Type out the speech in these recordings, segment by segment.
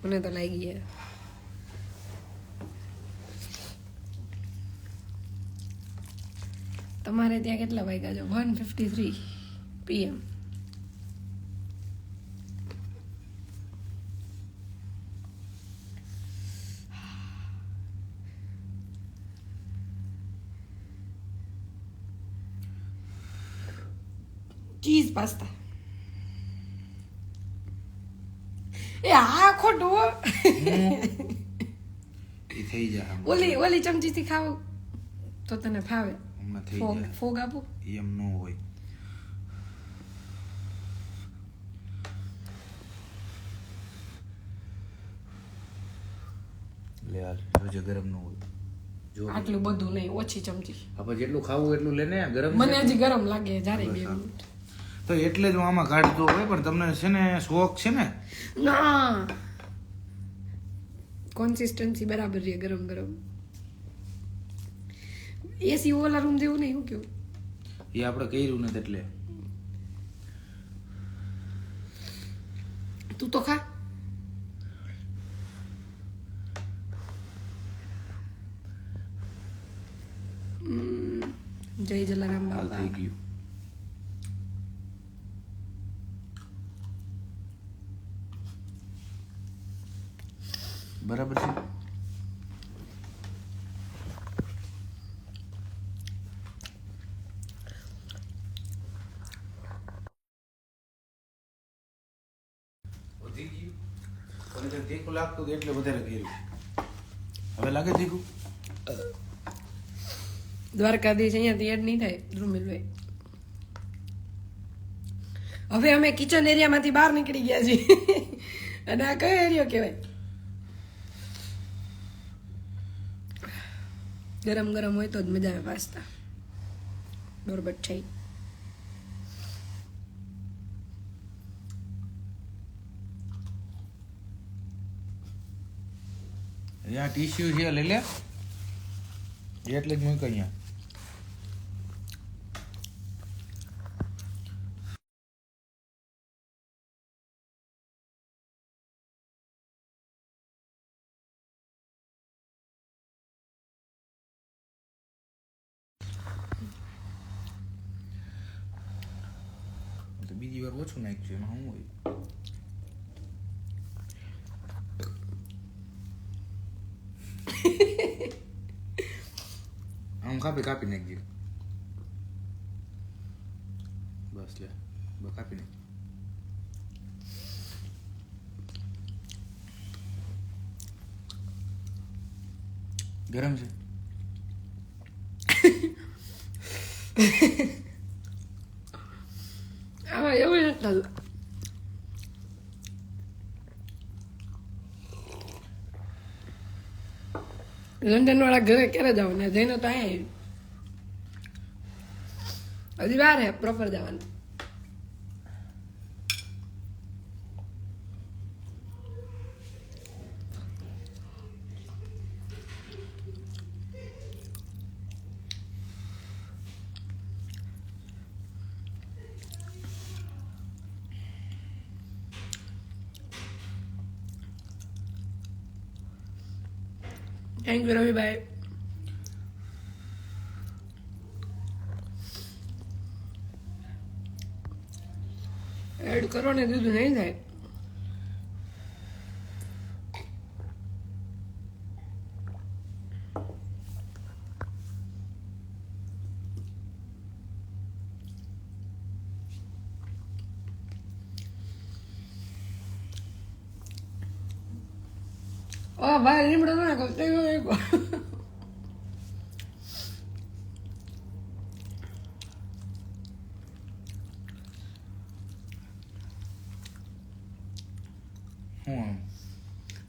મને તો લાગી ગયા. તમારે ત્યાં કેટલા વાગ્યા છે? 1:53 PM. Cheese pasta. એ આ ખોટું હો. એ થઈ જાય ઓલી ચમચીથી ખાવ તો તને ફાવે. હમણાં થઈ ફોગ જાય ફોગ આપું. એમ ન હોય. લે હાલ જોજે ગરમ ન હોય. જો આટલું બધું નહીં, ઓછી ચમચી. આપણે જેટલું ખાવું એટલું લે ને. ગરમ મને છે? હજી ગરમ લાગે જ્યારે 2 મિનિટ. તો એટલે જ હું આમાં કાઢતો હોય, પણ તમને છે ને શોખ છે ને. ના, કોન્સિસ્ટન્સી બરાબર રહે ગરમ ગરમ. એસી ઓલા રૂમ જેવું નહીં. હું કેવું એ આપણે કર્યું નથી એટલે. તું તો ખા. જય જલારામ હાલ બાબા. થઈ ગયું. બરાબર છે. વધી ગયું. મને તો તીખું લાગતું હતું એટલે વધારે કર્યું. હવે લાગે તીખું? દ્વારકાધીશ અહીંયાથી એડ નહીં થાય ધ્રુમિલભાઈ. હવે અમે કિચન એરિયામાંથી બહાર નીકળી ગયા છીએ. અને આ કયો એરિયો કહેવાય? ગરમ ગરમ હોય તો જ મજા આવે પાસ્તા. બરોબર છે. અહીંયા ટીશ્યુ છે, લઈ લે. એટલે જ મૂક અહીંયા. તો બીજી વાર ઓછું નાખજો, એમાં શું હોય? આમ કાપી નાખજો. બસ લે, બસ કાપી નાખ. ગરમ છે. આમાં એવું નથી થતું. લંડન વાળા ઘરે ક્યારે જવાનું? જઈને તો અહીંયા હજી વાર હે પ્રોપર જવાનું. Thank you Ravibhai. એડ કરો ને દીધું નહીં થાય. ઓ ભાઈ લીમડો ના નાખો.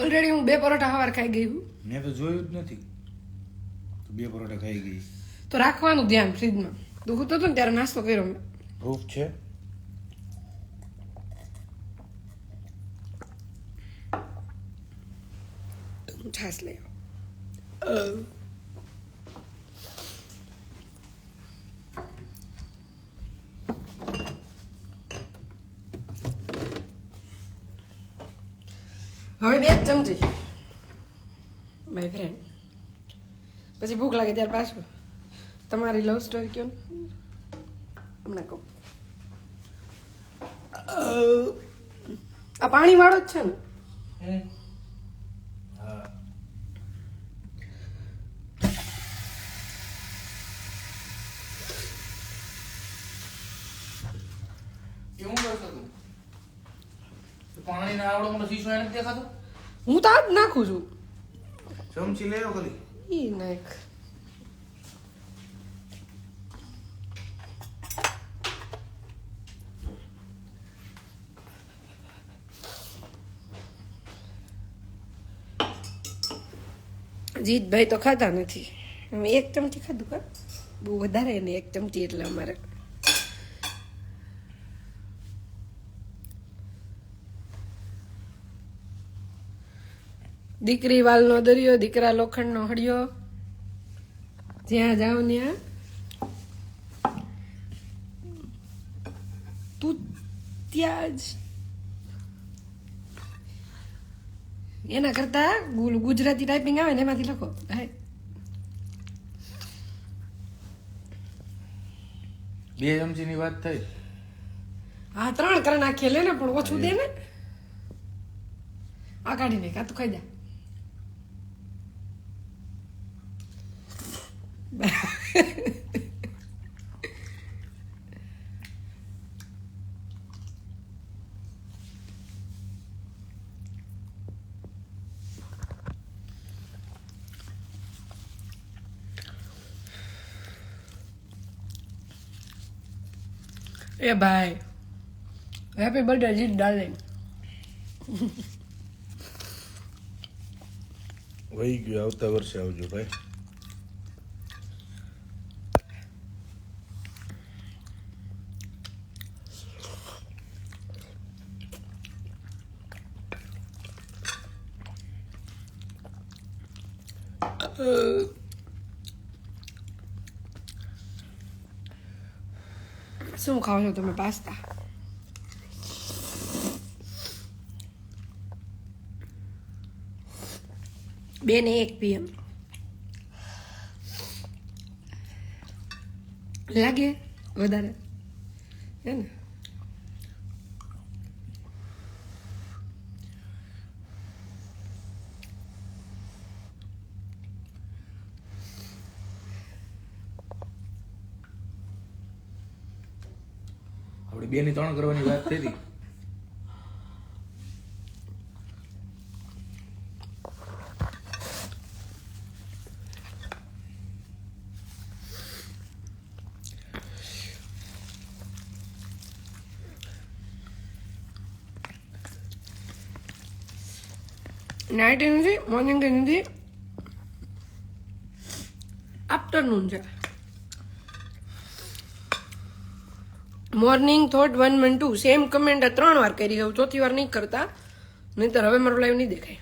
ઓલરેડી હું 2 પરોઠા સવાર ખાઈ ગઈ હું. મેં તો જોયું જ નથી. તો 2 પરોઠા ખાઈ ગઈ. તો રાખવાનું ધ્યાન ફ્રીજમાં. દુખતું હતું ને ત્યારે નાસ્તો કર્યો મેં. પ્રૂફ છે. છાશ લઈ આવો. હવે 2 ચમચી માય ફ્રેન્ડ. પછી ભૂખ લાગે ત્યારે પાછું તમારી લવ સ્ટોરી કયો ને હમણાં કહું. આ પાણી વાળો જ છે ને? હા કેવું કરશો તું? પાણી ના આવડો મોટો શીશો એને જ દેખાતો? હું તો આ જ નાખું છું. ચમચી લેવો ખાલી. ઈ નાખ. જીતભાઈ તો ખાતા નથી. અમે 1 ચમચી ખાધું કા બહુ વધારે ને 1 ચમચી એટલે અમારે દીકરી વાલનો દરિયો દીકરા લોખંડનો હળિયો જ્યાં જાવ ત્યાં તું ત્યાં જ. એના કરતા ગુજરાતી ટાઈપિંગ આવે ને એમાંથી લખો. હાય 2 ચમચીની વાત થઈ. હા 3 કરી નાખીએ લે ને પણ ઓછું દે ને. આ કાઢી નાખ આ તું ખાઈ જા. એ ભાઈ હેપી બર્થડે જીત ડાર્લિંગ. વહી ગયું, આવતા વર્ષે આવજો ભાઈ. શું ખાવ છો તમે? પાસ્તા? બે ને 1 PM લાગે વધારે હે ને? આપણે 2 ની 3 કરવાની વાત થઈ હતી. નાઇટ નથી, મોર્નિંગ નથી, આફ્ટરનૂન છે. મોર્નિંગ થોટ 1 1 2 સેમ કમેન્ટ 3 વાર કરી હવે 4થી વાર નહીં કરતા, નહીંતર હવે મારો લાઈવ નહીં દેખાય.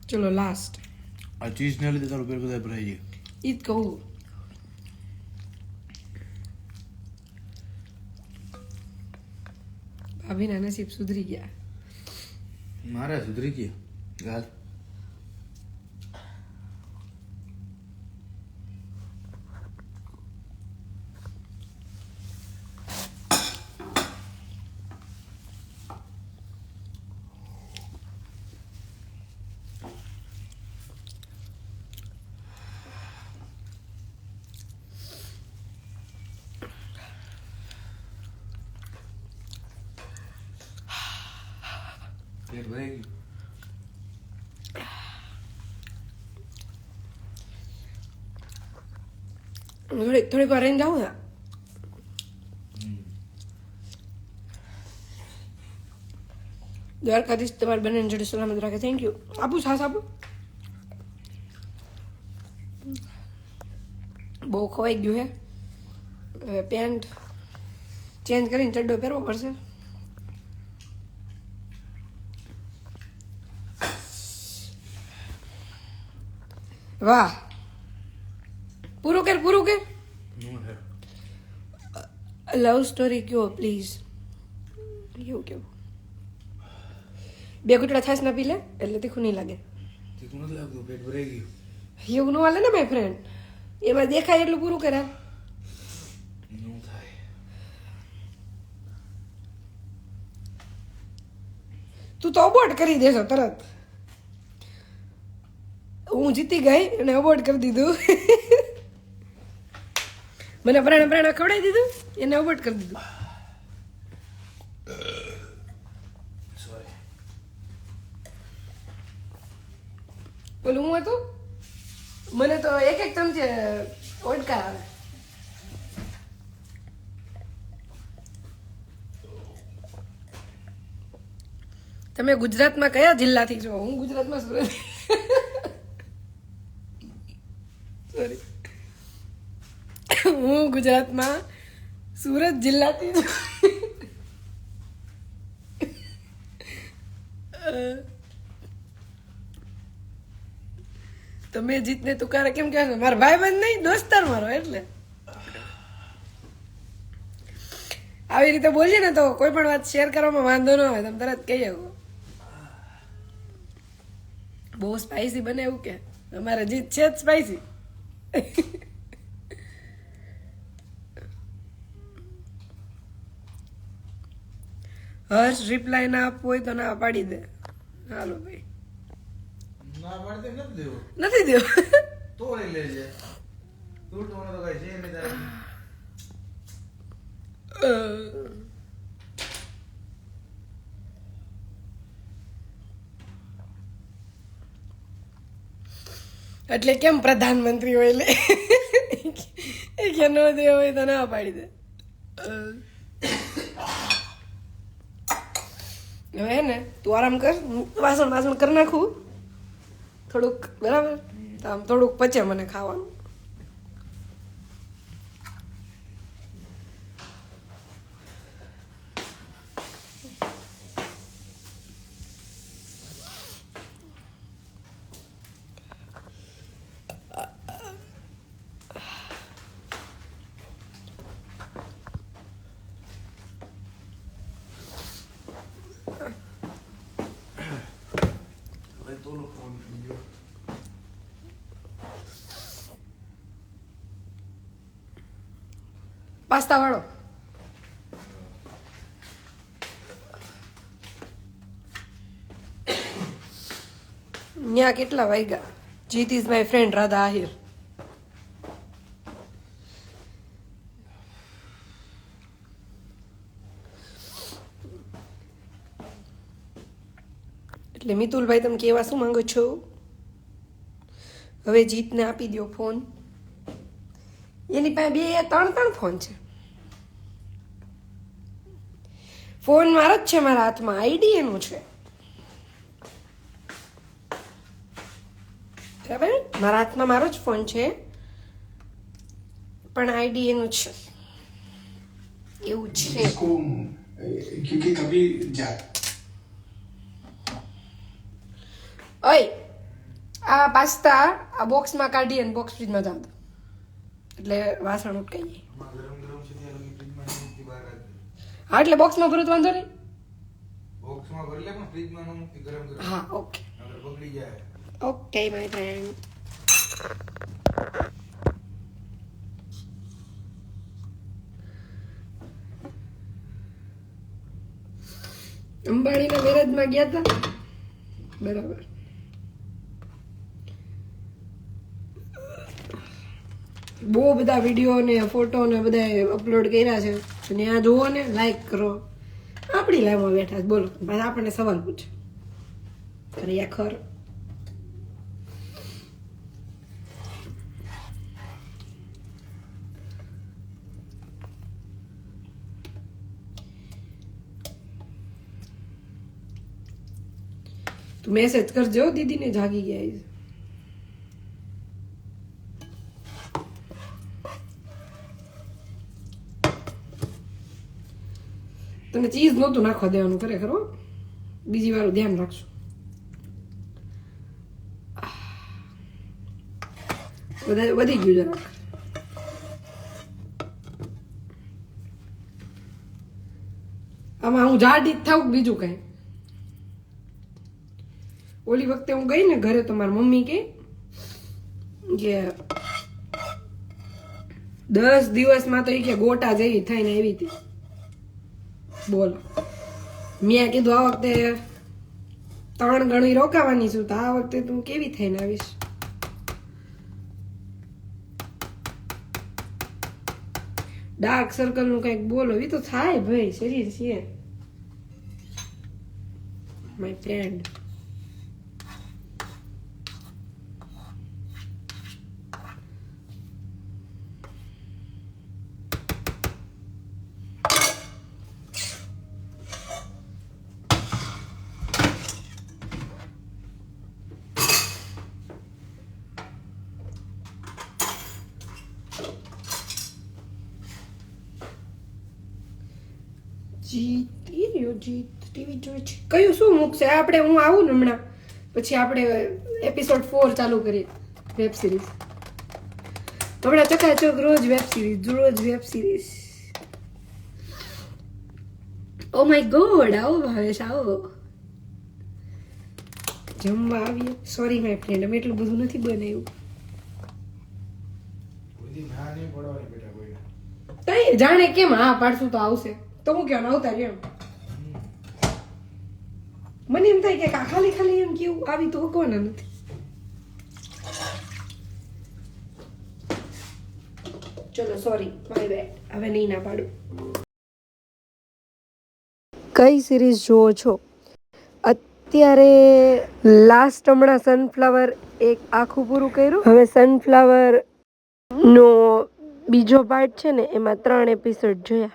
ચલો લાસ્ટ. આ ચીઝ ને લીધે તારું પેટ બધા ભરાઈ જાય. ઈ જ કહું. ભાભીના નસીબ સુધરી ગયા. મારા સુધરી ગયા ગાલ. પેટ ભરાઈ ગયું. થોડીક વાર રહીને જાઉં ને. દ્વારકાધીશ તમારી બંને જોડે સલામત રાખે. Thank you. આપું સાસ આપું? બહુ ખવાઈ ગયું હે. હવે પેન્ટ ચેન્જ કરીને ચડ્ડો પહેરવો પડશે. વાહ, પૂરું કર. નો હે લવ સ્ટોરી કયો પ્લીઝ. એવું કેવું, બે ઘૂંટડા છાશ ના પી લે એટલે તીખું નહીં લાગે. તીખું નથી લાગતું, પેટ ભરાઈ ગયું. એવું ન હાલે ને માય ફ્રેન્ડ, એમાં દેખાય એટલું પૂરું કરે. નો થાય. તું તો અબોર્ડ કરી દેશો તરત. હું જીતી ગઈ અને અબોર્ડ કરી દીધું. મને પ્રાણા ખવડાવી દીધું, એને અબોર્ડ કરી દીધું. સોરી. ઓલું હું હતું, મને તો એક ચમચે ઓડકા આવે. તમે ગુજરાતમાં કયા જિલ્લાથી છો? હું ગુજરાતમાં સુરત. સોરી, હું ગુજરાતમાં સુરત જિલ્લાથી છું. તમે જીતને તુકારે કેમ કહો છો? મારા ભાઈ બંધ નહીં, દોસ્તાર મારો, એટલે આવી રીતે બોલીએ ને તો કોઈ પણ વાત શેર કરવામાં વાંધો ન હોય. તમે તરત કહી શકો બહુ સ્પાઈસી બને એવું કે અમારે જીત છે જ સ્પાઈસી. હર્ષ રિપ્લાય ના આપવું હોય તો ના પાડી દે. હાલો ભાઈ, ના પાડતે નથી દેવો. નથી દેવો. તો લઈ લેજે. તૂટવાનો તો કઈ છે નહીં તારે. એટલે કેમ પ્રધાનમંત્રી હોય લે એ કે ન દે હોય તો ના પાડી દે. હવે ને તું આરામ કર, વાસણ કરી નાખું થોડુંક, બરાબર? તો આમ થોડુંક પચે મને ખાવાનું. હવે તોલો ફોન થઈ ગયો. પાસ્તા વાળો. ન્યા કેટલા વાગ્યા? જીત is my friend Radha Ahir. એટલે મિતુલભાઈ તમે કેવા શું માંગો છો? હવે જીતને આપી દો ફોન. એની પાસે 2-3 ફોન છે. ફોન મારો જ છે મારા હાથમાં, આઈડી એનું છે, બરાબર? મારા હાથમાં મારો જ ફોન છે પણ આઈડી એનું છે. એવું છે. इसको क्योंकि कभी जा ઓય, આ પાસ્તા આ બોક્સમાં કાઢી અને બોક્સ ફ્રીજમાં જાવ એટલે વાસણ ઉટકાઈ જાય. આમાં ગરમ ગરમ છે ત્યાં લગી ફ્રીજમાં નહીં મૂકતી, બહાર રાખજે. હા, એટલે બોક્સમાં ભરું તો વાંધો નહીં. બોક્સમાં ભરી લે પણ ફ્રીજમાં ન મૂકતી, ગરમ ગરમ. હા, ઓકે નકર બગડી જાય. Okay my friend. અંબાણીના મેરેજમાં ગયા હતા, બરાબર? બહુ બધા વિડીયો ને ફોટો ને બધા અપલોડ કર્યા છે. ત્યાં જુઓ ને, લાઈક કરો. આપણી લાઈવમાં બેઠા છે, બોલો. પછી આપણને સવાલ પૂછે ખરેખર. તું મેસેજ કરજો દીદીને, જાગી ગયા છે. તને ચીઝ નહોતું નાખવા દેવાનું ખરેખર, હો. બીજી વાર ધ્યાન રાખશું. વધી ગયું જરાક. આમાં હું જાડી જ થાઉં કે બીજું કઈ. ઓલી વખતે હું ગઈ ને ઘરે તો મારી મમ્મી કે 10 દિવસમાં તો એ કે ગોટા જેવી થઈને આવી હતી. બોલો, મેં કીધું આ વખતે 3 ગણી રોકાવાની છું તો આ વખતે તું કેવી થઈને આવીશ. ડાર્ક સર્કલ નું કઈક બોલો, એ તો થાય ભાઈ, શરીર છે માય ફ્રેન્ડ. ટીવી જોઈ છે. કયું શું મૂકશે આપણે? હું આવું ને હમણાં, પછી આપણે એપિસોડ 4 ચાલુ કરીએ વેબ સિરીઝ. હમણાં ચકાચક રોજ web series. Oh my God, આવો ભાવેશ, આવો જમવા આવીએ. સોરી માય ફ્રેન્ડ, અમે એટલું બધું નથી બનાવ્યું. તઈ જાણે કેમ હા પાડશું તો આવશે તો હું કહેવાનું આવતા રહ્યો. મને એમ થાય કે ખાલી એમ કેવું આવી તો કોના નથી. ચલો સોરી માય બેડ, હવે નહીં ના પાડું. કઈ સિરીઝ જોવો છો અત્યારે? લાસ્ટ હમણાં સનફ્લાવર એક આખું પૂરું કર્યું. હવે સનફ્લાવર નો બીજો પાર્ટ છે ને, એમાં 3 એપિસોડ જોયા.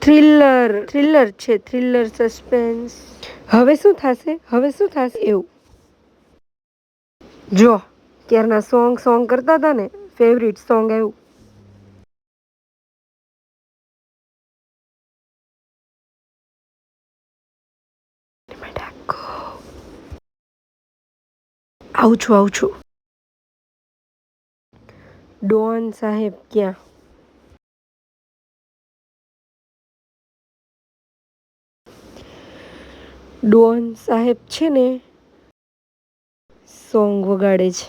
થ્રિલર છે, થ્રિલર સસ્પેન્સ. હવે શું થશે એવું. જો ક્યારના સોંગ કરતા હતા ને, ફેવરિટ સોંગ આવ્યું. આવું છું. ડોન સાહેબ ક્યાં? ડોન સાહેબ છે ને સોંગ વગાડે છે.